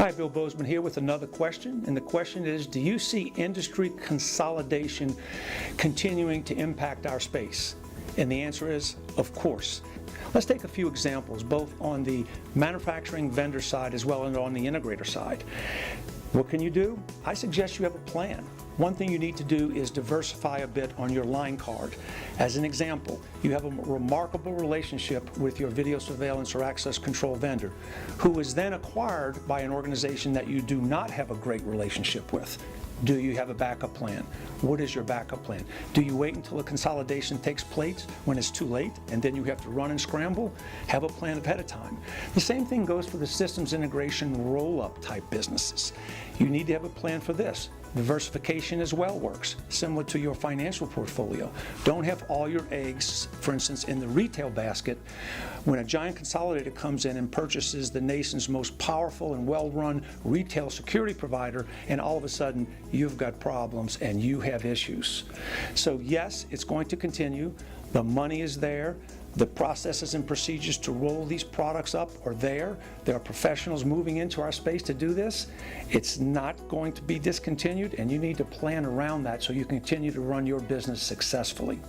Hi, Bill Bozeman here with another question, and the question is, do you see industry consolidation continuing to impact our space? And the answer is, of course. Let's take a few examples, both on the manufacturing vendor side as well as on the integrator side. What can you do? I suggest you have a plan. One thing you need to do is diversify a bit on your line card. As an example, you have a remarkable relationship with your video surveillance or access control vendor, who is then acquired by an organization that you do not have a great relationship with. Do you have a backup plan? What is your backup plan? Do you wait until a consolidation takes place when it's too late and then you have to run and scramble? Have a plan ahead of time. The same thing goes for the systems integration roll-up type businesses. You need to have a plan for this. Diversification as well works, similar to your financial portfolio. Don't have all your eggs, for instance, in the retail basket. When a giant consolidator comes in and purchases the nation's most powerful and well-run retail security provider, and all of a sudden you've got problems and you have issues. So yes, it's going to continue. The money is there. The processes and procedures to roll these products up are there. There are professionals moving into our space to do this. It's not going to be discontinued, and you need to plan around that so you continue to run your business successfully.